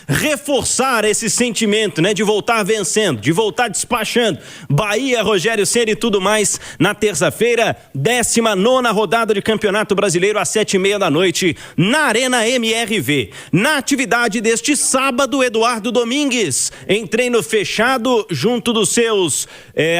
reforçar esse sentimento, né, de voltar vencendo, de voltar despachando. Bahia, Rogério Ceni e tudo mais na terça-feira, 19ª rodada de Campeonato Brasileiro às 7h30 da noite na Arena MRV. Na atividade deste sábado, Eduardo Domingues em treino fechado junto dos seus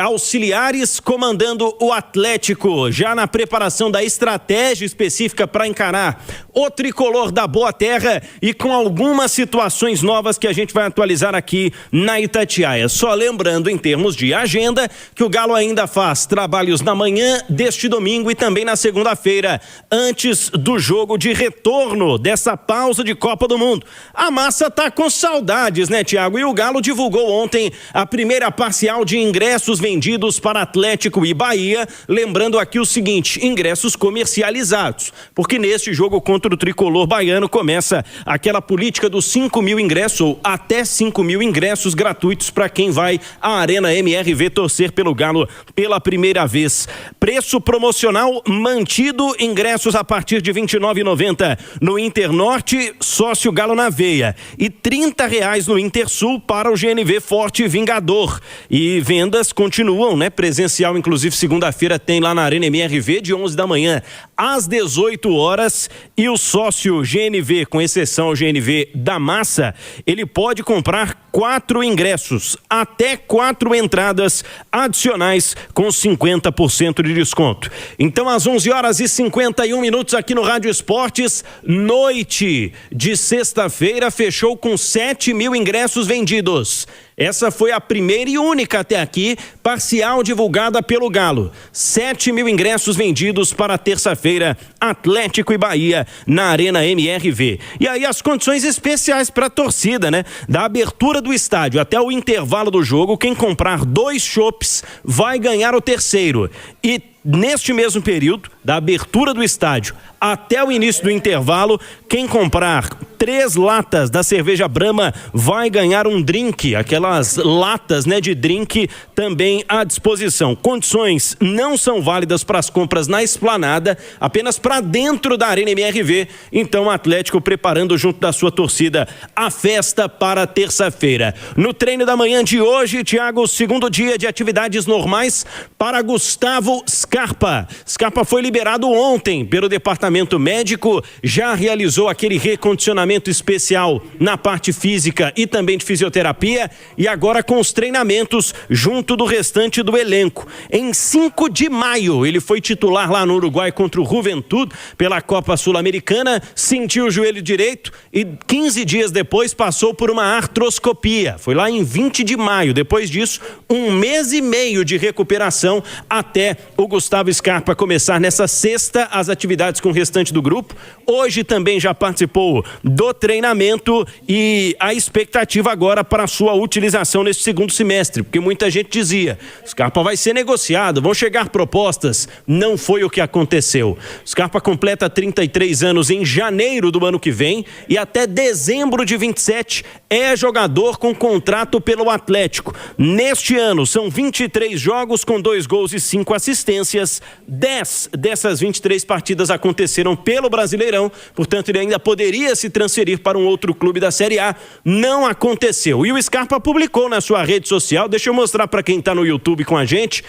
auxiliares, comandando o Atlético, já na preparação da estratégia específica para encarar o tricolor da Boa Terra e com algumas situações novas que a gente vai atualizar aqui na Itatiaia. Só lembrando, em termos de agenda, que o Galo ainda faz trabalhos na manhã deste domingo e também na segunda-feira, antes do jogo de retorno dessa pausa de Copa do Mundo. A massa tá com saudades, né, Thiago? E o Galo divulgou ontem a primeira parcial de ingressos vendidos para Atlético e Bahia, lembrando aqui o seguinte, ingressos comercializados, porque neste jogo contra o tricolor baiano começa aquela política dos 5.000 ingressos ou até 5.000 ingressos gratuitos para quem vai à Arena MRV torcer pelo Galo pela primeira vez. Preço promocional mantido, ingressos a partir de R$ 29,90 no Internorte, sócio Galo na veia, e R$ 30 no Intersul para o GNV Forte Vingador. E vendas continuam, né? Presencial, inclusive segunda-feira tem lá na Arena MRV de 11 da manhã às 18 horas, e o sócio GNV, com exceção ao GNV da Massa, ele pode comprar 4 ingressos, até 4 entradas adicionais com 50% de desconto. Então, às 11h51 aqui no Rádio Esportes, noite de sexta-feira, fechou com 7.000 ingressos vendidos. Essa foi a primeira e única até aqui parcial divulgada pelo Galo. 7.000 ingressos vendidos para terça-feira, Atlético e Bahia na Arena MRV. E aí as condições especiais para a torcida, né? Da abertura do estádio até o intervalo do jogo, quem comprar 2 chopps vai ganhar o terceiro. E neste mesmo período, da abertura do estádio até o início do intervalo, quem comprar 3 latas da cerveja Brahma vai ganhar um drink, aquelas latas, né, de drink também à disposição. Condições não são válidas para as compras na esplanada, apenas para dentro da Arena MRV. Então o Atlético preparando junto da sua torcida a festa para terça-feira. No treino da manhã de hoje, Thiago, segundo dia de atividades normais para Gustavo Scarpa. Scarpa foi liberado ontem pelo departamento médico, já realizou aquele recondicionamento especial na parte física e também de fisioterapia, e agora com os treinamentos junto do restante do elenco. Em 5 de maio ele foi titular lá no Uruguai contra o Juventude pela Copa Sul-Americana, sentiu o joelho direito e 15 dias depois passou por uma artroscopia. Foi lá em 20 de maio. Depois disso, 1 mês e meio de recuperação até o Gustavo Scarpa começar nessa sexta as atividades com o restante do grupo. Hoje também já participou do treinamento e a expectativa agora para a sua utilização nesse segundo semestre, porque muita gente dizia, Scarpa vai ser negociado, vão chegar propostas. Não foi o que aconteceu. Scarpa completa 33 anos em janeiro do ano que vem e até dezembro de 27 é jogador com contrato pelo Atlético. Neste ano são 23 jogos com 2 gols e 5 assistências. 10 dessas 23 partidas aconteceram pelo Brasileirão, portanto ele ainda poderia se transferir para um outro clube da Série A. Não aconteceu. E o Scarpa publicou na sua rede social, deixa eu mostrar para quem está no YouTube com a gente,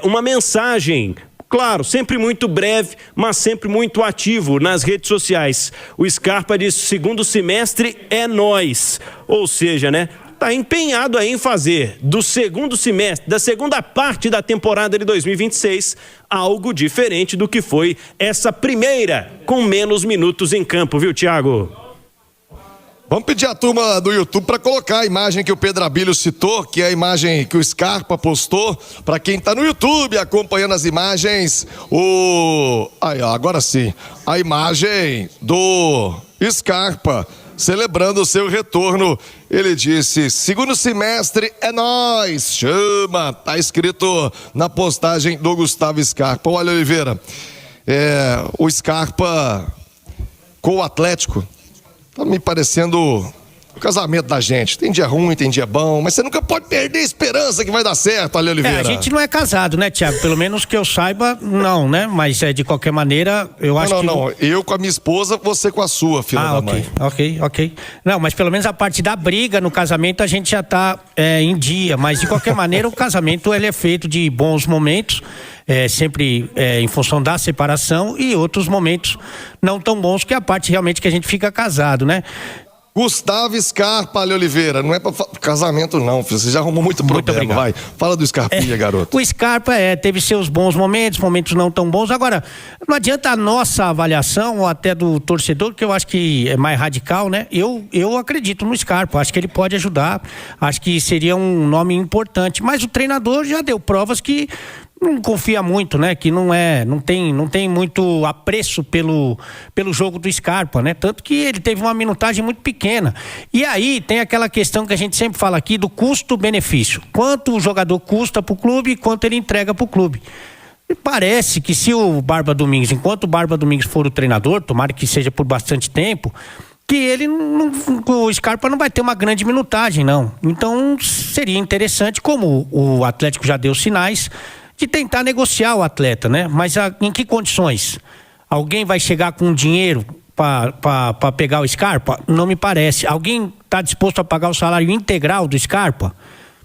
uma mensagem. Claro, sempre muito breve, mas sempre muito ativo nas redes sociais. O Scarpa disse, segundo semestre é nós. Ou seja, né? Tá empenhado aí em fazer do segundo semestre, da segunda parte da temporada de 2026, algo diferente do que foi essa primeira, com menos minutos em campo, viu, Thiago? Vamos pedir à turma do YouTube para colocar a imagem que o Pedro Abílio citou, que é a imagem que o Scarpa postou. Para quem está no YouTube acompanhando as imagens, agora sim, a imagem do Scarpa celebrando o seu retorno. Ele disse, segundo semestre é nóis, chama, tá escrito na postagem do Gustavo Scarpa. Olha, Oliveira, o Scarpa com o Atlético tá me parecendo o casamento da gente. Tem dia ruim, tem dia bom, mas você nunca pode perder a esperança que vai dar certo, Ale Oliveira. A gente não é casado, né, Thiago? Pelo menos que eu saiba, não, né? Mas de qualquer maneira, eu acho que... Não, eu com a minha esposa, você com a sua, filha da mãe. Ok. Não, mas pelo menos a parte da briga no casamento a gente já tá em dia, mas de qualquer maneira o casamento ele é feito de bons momentos, sempre em função da separação, e outros momentos não tão bons, que é a parte realmente que a gente fica casado, né? Gustavo Scarpa, Ale Oliveira, não é pra casamento não, filho. Você já arrumou muito problema, vai. Fala do Scarpinha, garoto. O Scarpa teve seus bons momentos não tão bons. Agora, não adianta a nossa avaliação, ou até do torcedor, que eu acho que é mais radical, né? Eu acredito no Scarpa, acho que ele pode ajudar, acho que seria um nome importante, mas o treinador já deu provas que não confia muito, né? Que não tem muito apreço pelo jogo do Scarpa, né? Tanto que ele teve uma minutagem muito pequena. E aí tem aquela questão que a gente sempre fala aqui do custo-benefício. Quanto o jogador custa pro clube e quanto ele entrega pro clube. E parece que se o Barba Domingues, enquanto o Barba Domingues for o treinador, tomara que seja por bastante tempo, que o Scarpa não vai ter uma grande minutagem, não. Então seria interessante, como o Atlético já deu sinais, de tentar negociar o atleta, né? Mas em que condições? Alguém vai chegar com dinheiro para pegar o Scarpa? Não me parece. Alguém está disposto a pagar o salário integral do Scarpa?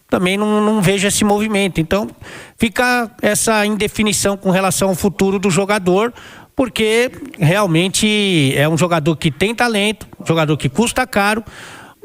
Também não vejo esse movimento. Então, fica essa indefinição com relação ao futuro do jogador, porque realmente é um jogador que tem talento, um jogador que custa caro,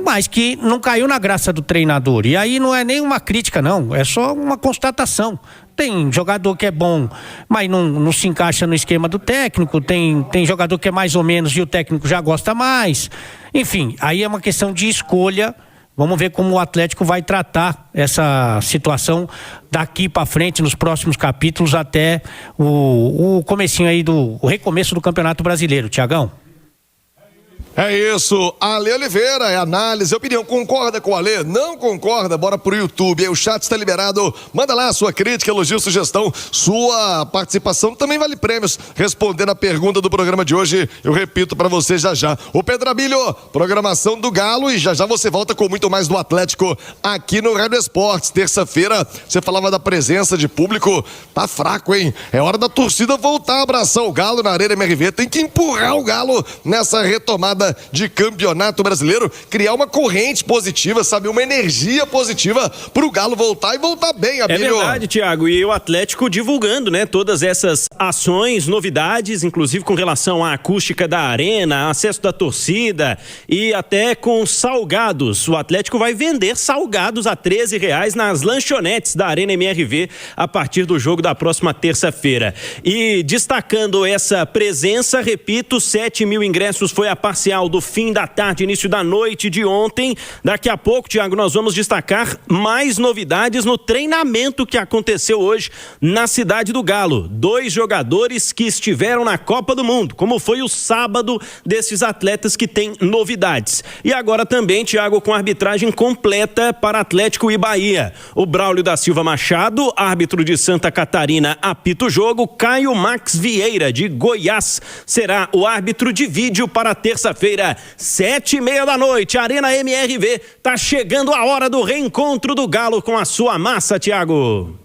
mas que não caiu na graça do treinador. E aí não é nem uma crítica, não. É só uma constatação. Tem jogador que é bom, mas não se encaixa no esquema do técnico. Tem jogador que é mais ou menos e o técnico já gosta mais. Enfim, aí é uma questão de escolha. Vamos ver como o Atlético vai tratar essa situação daqui para frente, nos próximos capítulos, até o comecinho aí o recomeço do Campeonato Brasileiro, Thiagão. É isso, Ale Oliveira, é análise, opinião, concorda com o Ale? Não concorda? Bora pro YouTube, aí o chat está liberado, manda lá a sua crítica, elogio, sugestão, sua participação também vale prêmios, respondendo a pergunta do programa de hoje, eu repito para você já, o Pedrabilho, programação do Galo, e já você volta com muito mais do Atlético aqui no Rádio Esportes. Terça-feira, você falava da presença de público, tá fraco, hein? É hora da torcida voltar a abraçar o Galo na Arena MRV, tem que empurrar o Galo nessa retomada de Campeonato Brasileiro, criar uma corrente positiva, sabe? Uma energia positiva pro Galo voltar e voltar bem, Abílio. É verdade, Thiago, e o Atlético divulgando, né? Todas essas ações, novidades, inclusive com relação à acústica da arena, acesso da torcida e até com salgados. O Atlético vai vender salgados a R$13 nas lanchonetes da Arena MRV a partir do jogo da próxima terça-feira. E destacando essa presença, repito, 7.000 ingressos foi a parcial do fim da tarde, início da noite de ontem. Daqui a pouco, Thiago, nós vamos destacar mais novidades no treinamento que aconteceu hoje na cidade do Galo. 2 jogadores que estiveram na Copa do Mundo, como foi o sábado desses atletas que têm novidades. E agora também, Thiago, com arbitragem completa para Atlético e Bahia. O Braulio da Silva Machado, árbitro de Santa Catarina, apita o jogo. Caio Max Vieira, de Goiás, será o árbitro de vídeo para terça-feira, 7:30 da noite, Arena MRV. Tá chegando a hora do reencontro do Galo com a sua massa, Thiago.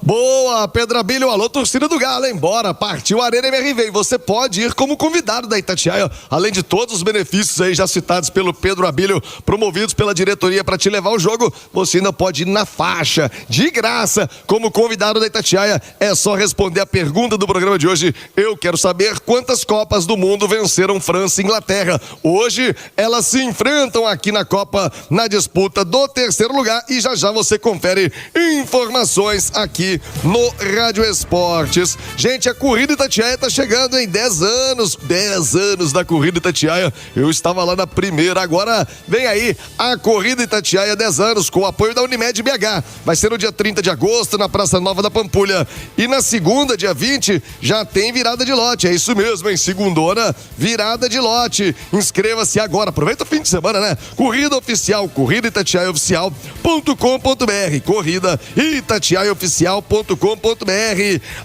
Boa, Pedrabilho, alô, torcida do Galo, hein? Bora, partiu a Arena MRV e você pode ir como convidado da Itatiaia, além de todos os benefícios aí já citados pelo Pedro Abílio, promovidos pela diretoria para te levar ao jogo, você ainda pode ir na faixa, de graça, como convidado da Itatiaia. É só responder a pergunta do programa de hoje. Eu quero saber quantas Copas do Mundo venceram França e Inglaterra. Hoje, elas se enfrentam aqui na Copa, na disputa do 3º lugar, e já você confere informações aqui no Rádio Esportes. Gente, a Corrida Itatiaia tá chegando em 10 anos da Corrida Itatiaia. Eu estava lá na primeira, agora vem aí a Corrida Itatiaia 10 anos, com o apoio da Unimed BH. Vai ser no dia 30 de agosto, na Praça Nova da Pampulha. E na segunda, dia 20, já tem virada de lote. É isso mesmo, hein? Segundona, virada de lote. Inscreva-se agora, aproveita o fim de semana, né? Corrida Oficial, Corrida Itatiaia Oficial.com.br. Corrida Itatiaia Oficial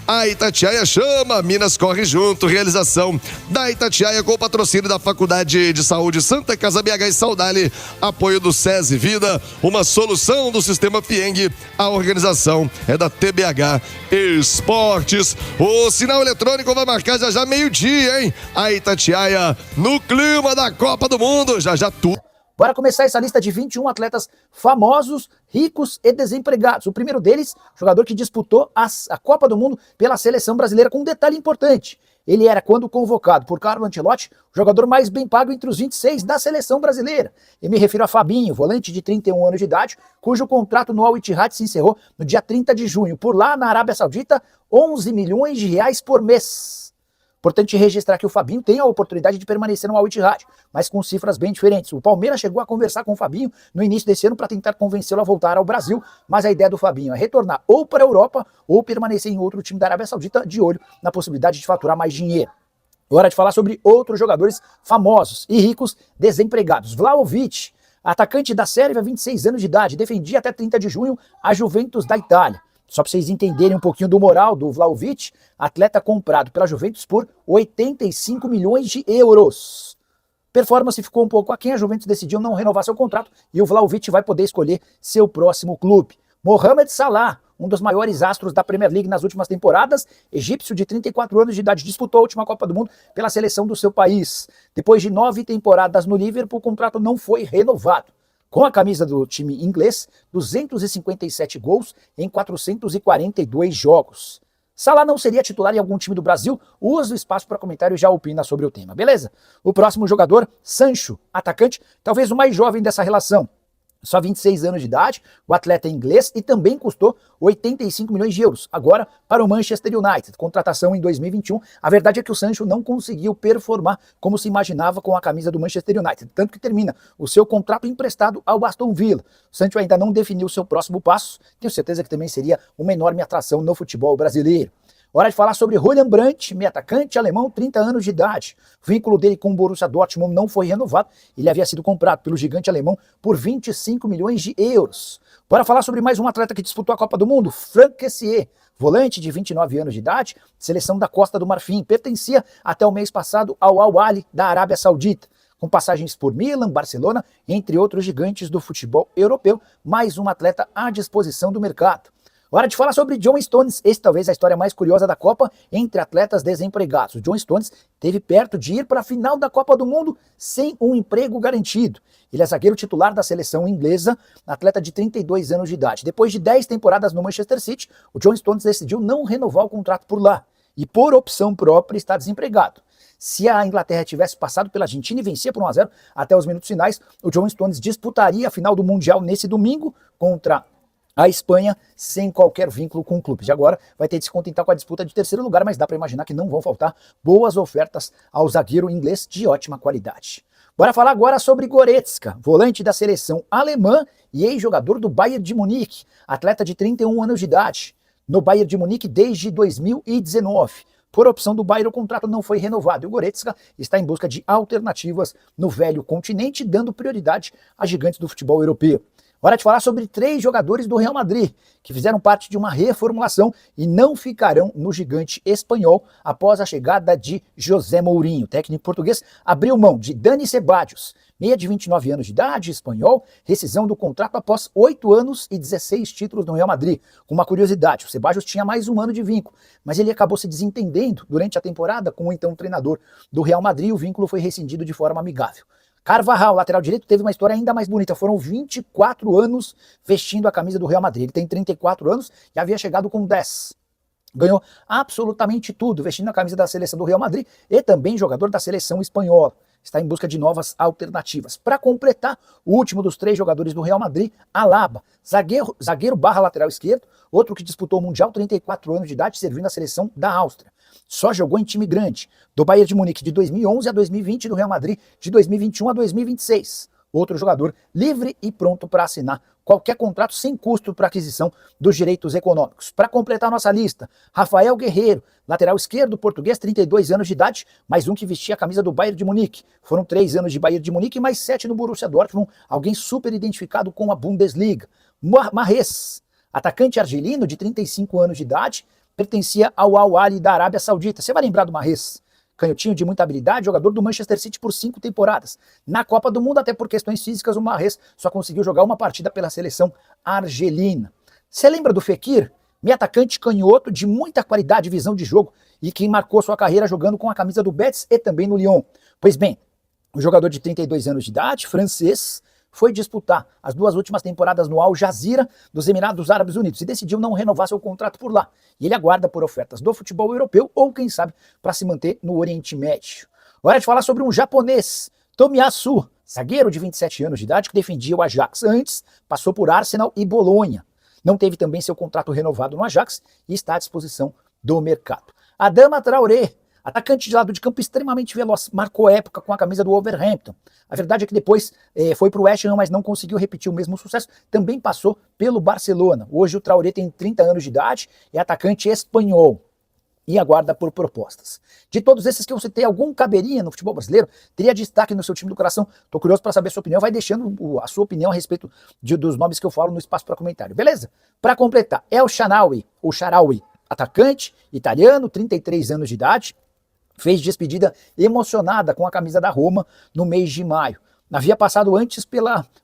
A Itatiaia chama, Minas corre junto. Realização da Itatiaia com o patrocínio da Faculdade de Saúde Santa Casa BH e Saudale, apoio do SESI Vida, uma solução do Sistema Fieng. A organização é da TBH Esportes. O sinal eletrônico vai marcar já meio-dia, hein? A Itatiaia no clima da Copa do Mundo, já tudo. Bora começar essa lista de 21 atletas famosos, ricos e desempregados. O primeiro deles, jogador que disputou a Copa do Mundo pela seleção brasileira, com um detalhe importante. Ele era, quando convocado por Carlo Ancelotti, o jogador mais bem pago entre os 26 da seleção brasileira. E me refiro a Fabinho, volante de 31 anos de idade, cujo contrato no Al Ittihad se encerrou no dia 30 de junho. Por lá, na Arábia Saudita, 11 milhões de reais por mês. Importante registrar que o Fabinho tem a oportunidade de permanecer no Al Ittihad, mas com cifras bem diferentes. O Palmeiras chegou a conversar com o Fabinho no início desse ano para tentar convencê-lo a voltar ao Brasil, mas a ideia do Fabinho é retornar ou para a Europa ou permanecer em outro time da Arábia Saudita, de olho na possibilidade de faturar mais dinheiro. Hora de falar sobre outros jogadores famosos e ricos desempregados. Vlahovic, atacante da Sérvia, 26 anos de idade, defendia até 30 de junho a Juventus da Itália. Só para vocês entenderem um pouquinho do moral do Vlahovic, atleta comprado pela Juventus por 85 milhões de euros. Performance ficou um pouco aquém, a Juventus decidiu não renovar seu contrato e o Vlahovic vai poder escolher seu próximo clube. Mohamed Salah, um dos maiores astros da Premier League nas últimas temporadas, egípcio de 34 anos de idade, disputou a última Copa do Mundo pela seleção do seu país. Depois de 9 temporadas no Liverpool, o contrato não foi renovado. Com a camisa do time inglês, 257 gols em 442 jogos. Salah não seria titular em algum time do Brasil? Usa o espaço para comentário e já opina sobre o tema, beleza? O próximo jogador, Sancho, atacante, talvez o mais jovem dessa relação. Só 26 anos de idade, o atleta é inglês e também custou 85 milhões de euros, agora para o Manchester United. Contratação em 2021, a verdade é que o Sancho não conseguiu performar como se imaginava com a camisa do Manchester United, tanto que termina o seu contrato emprestado ao Aston Villa. O Sancho ainda não definiu seu próximo passo, tenho certeza que também seria uma enorme atração no futebol brasileiro. Hora de falar sobre Julian Brandt, meio atacante alemão, 30 anos de idade. O vínculo dele com o Borussia Dortmund não foi renovado. Ele havia sido comprado pelo gigante alemão por 25 milhões de euros. Bora falar sobre mais um atleta que disputou a Copa do Mundo, Franck Kessié, volante de 29 anos de idade, seleção da Costa do Marfim. Pertencia até o mês passado ao Al Ahly da Arábia Saudita, com passagens por Milan, Barcelona, entre outros gigantes do futebol europeu. Mais um atleta à disposição do mercado. Hora de falar sobre John Stones, esse talvez a história mais curiosa da Copa entre atletas desempregados. O John Stones esteve perto de ir para a final da Copa do Mundo sem um emprego garantido. Ele é zagueiro titular da seleção inglesa, atleta de 32 anos de idade. Depois de 10 temporadas no Manchester City, o John Stones decidiu não renovar o contrato por lá e, por opção própria, está desempregado. Se a Inglaterra tivesse passado pela Argentina e vencia por 1-0 até os minutos finais, o John Stones disputaria a final do Mundial nesse domingo contra a Espanha, sem qualquer vínculo com o clube. De agora vai ter de se contentar com a disputa de terceiro lugar, mas dá para imaginar que não vão faltar boas ofertas ao zagueiro inglês de ótima qualidade. Bora falar agora sobre Goretzka, volante da seleção alemã e ex-jogador do Bayern de Munique, atleta de 31 anos de idade, no Bayern de Munique desde 2019. Por opção do Bayern, o contrato não foi renovado e o Goretzka está em busca de alternativas no velho continente, dando prioridade a gigantes do futebol europeu. Hora de falar sobre 3 jogadores do Real Madrid, que fizeram parte de uma reformulação e não ficarão no gigante espanhol após a chegada de José Mourinho. O técnico português abriu mão de Dani Ceballos, meia de 29 anos de idade, espanhol, rescisão do contrato após 8 anos e 16 títulos no Real Madrid. Com uma curiosidade, o Ceballos tinha mais um ano de vínculo, mas ele acabou se desentendendo durante a temporada com o então treinador do Real Madrid e o vínculo foi rescindido de forma amigável. Carvajal, lateral direito, teve uma história ainda mais bonita. Foram 24 anos vestindo a camisa do Real Madrid. Ele tem 34 anos e havia chegado com 10. Ganhou absolutamente tudo vestindo a camisa da seleção do Real Madrid e também jogador da seleção espanhola. Está em busca de novas alternativas. Para completar, o último dos 3 jogadores do Real Madrid, Alaba, zagueiro barra lateral esquerdo, outro que disputou o Mundial, 34 anos de idade, servindo a seleção da Áustria. Só jogou em time grande, do Bayern de Munique de 2011 a 2020 e do Real Madrid de 2021 a 2026. Outro jogador livre e pronto para assinar qualquer contrato sem custo para aquisição dos direitos econômicos. Para completar nossa lista, Rafael Guerreiro, lateral esquerdo português, 32 anos de idade, mais um que vestia a camisa do Bayern de Munique. Foram 3 anos de Bayern de Munique e mais 7 no Borussia Dortmund, alguém super identificado com a Bundesliga. Mahrez, Atacante argelino de 35 anos de idade, pertencia ao Al Ahly da Arábia Saudita. Você vai lembrar do Mahrez? Canhotinho de muita habilidade, jogador do Manchester City por 5 temporadas. Na Copa do Mundo, até por questões físicas, o Mahrez só conseguiu jogar uma partida pela seleção argelina. Você lembra do Fekir? Meio atacante canhoto de muita qualidade e visão de jogo e que marcou sua carreira jogando com a camisa do Betis e também no Lyon. Pois bem, o jogador de 32 anos de idade, francês, foi disputar as 2 últimas temporadas no Al Jazeera dos Emirados Árabes Unidos e decidiu não renovar seu contrato por lá. E ele aguarda por ofertas do futebol europeu ou, quem sabe, para se manter no Oriente Médio. Hora de falar sobre um japonês, Tomiyasu, zagueiro de 27 anos de idade que defendia o Ajax. Antes, passou por Arsenal e Bolonha. Não teve também seu contrato renovado no Ajax e está à disposição do mercado. Adama Traoré, atacante de lado de campo extremamente veloz, marcou época com a camisa do Wolverhampton. A verdade é que depois foi para o West Ham, mas não conseguiu repetir o mesmo sucesso. Também passou pelo Barcelona. Hoje o Traoré tem 30 anos de idade, é atacante espanhol e aguarda por propostas. De todos esses que eu citei, algum caberia no futebol brasileiro? Teria destaque no seu time do coração? Estou curioso para saber a sua opinião. Vai deixando a sua opinião a respeito dos nomes que eu falo no espaço para comentário, beleza? Para completar, El Shaarawy, atacante italiano, 33 anos de idade, fez despedida emocionada com a camisa da Roma no mês de maio. Havia passado antes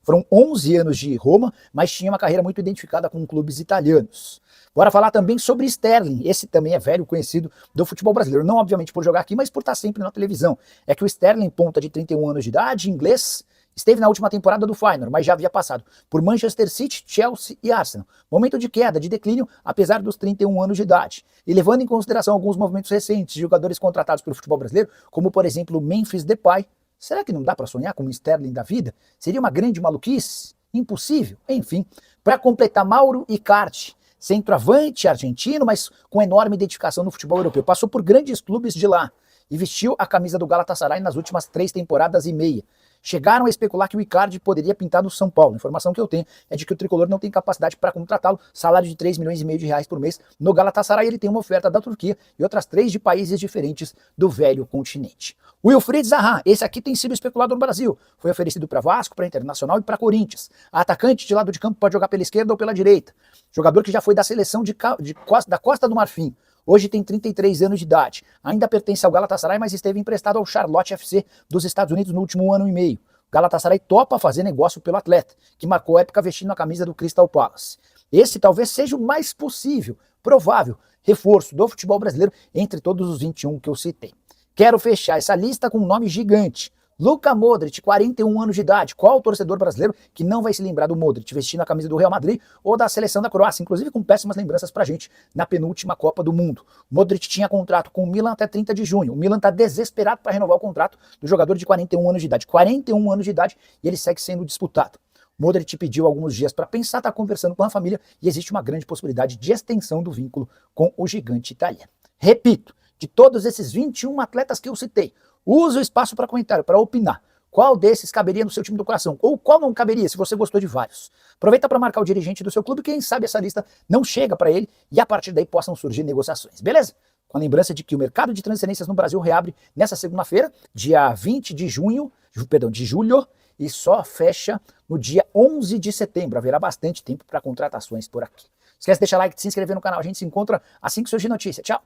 foram 11 anos de Roma, mas tinha uma carreira muito identificada com clubes italianos. Bora falar também sobre Sterling. Esse também é velho conhecido do futebol brasileiro. Não obviamente por jogar aqui, mas por estar sempre na televisão. É que o Sterling, ponta de 31 anos de idade, inglês, esteve na última temporada do Feyenoord, mas já havia passado por Manchester City, Chelsea e Arsenal. Momento de queda, de declínio, apesar dos 31 anos de idade. E levando em consideração alguns movimentos recentes de jogadores contratados pelo futebol brasileiro, como por exemplo Memphis Depay, será que não dá para sonhar com o Sterling da vida? Seria uma grande maluquice? Impossível? Enfim, para completar, Mauro Icardi, centroavante argentino, mas com enorme identificação no futebol europeu. Passou por grandes clubes de lá e vestiu a camisa do Galatasaray nas últimas 3 temporadas e meia. Chegaram a especular que o Icardi poderia pintar no São Paulo. A informação que eu tenho é de que o tricolor não tem capacidade para contratá-lo. Salário de 3,5 milhões de reais por mês no Galatasaray. Ele tem uma oferta da Turquia e outras 3 de países diferentes do velho continente. Wilfried Zaha, esse aqui tem sido especulado no Brasil. Foi oferecido para Vasco, para Internacional e para Corinthians. A atacante de lado de campo pode jogar pela esquerda ou pela direita. Jogador que já foi da seleção da Costa do Marfim. Hoje tem 33 anos de idade. Ainda pertence ao Galatasaray, mas esteve emprestado ao Charlotte FC dos Estados Unidos no último 1 ano e meio. O Galatasaray topa fazer negócio pelo atleta, que marcou a época vestindo a camisa do Crystal Palace. Esse talvez seja o mais possível, provável, reforço do futebol brasileiro entre todos os 21 que eu citei. Quero fechar essa lista com um nome gigante. Luka Modric, 41 anos de idade. Qual torcedor brasileiro que não vai se lembrar do Modric vestindo a camisa do Real Madrid ou da seleção da Croácia, inclusive com péssimas lembranças pra gente na penúltima Copa do Mundo. O Modric tinha contrato com o Milan até 30 de junho. O Milan tá desesperado para renovar o contrato do jogador de 41 anos de idade. 41 anos de idade e ele segue sendo disputado. O Modric pediu alguns dias para pensar, tá conversando com a família e existe uma grande possibilidade de extensão do vínculo com o gigante italiano. Repito, de todos esses 21 atletas que eu citei, use o espaço para comentário, para opinar. Qual desses caberia no seu time do coração? Ou qual não caberia, se você gostou de vários? Aproveita para marcar o dirigente do seu clube, quem sabe essa lista não chega para ele e a partir daí possam surgir negociações, beleza? Com a lembrança de que o mercado de transferências no Brasil reabre nessa segunda-feira, dia 20 de julho, e só fecha no dia 11 de setembro. Haverá bastante tempo para contratações por aqui. Esquece de deixar like, de se inscrever no canal. A gente se encontra assim que surgir notícia. Tchau!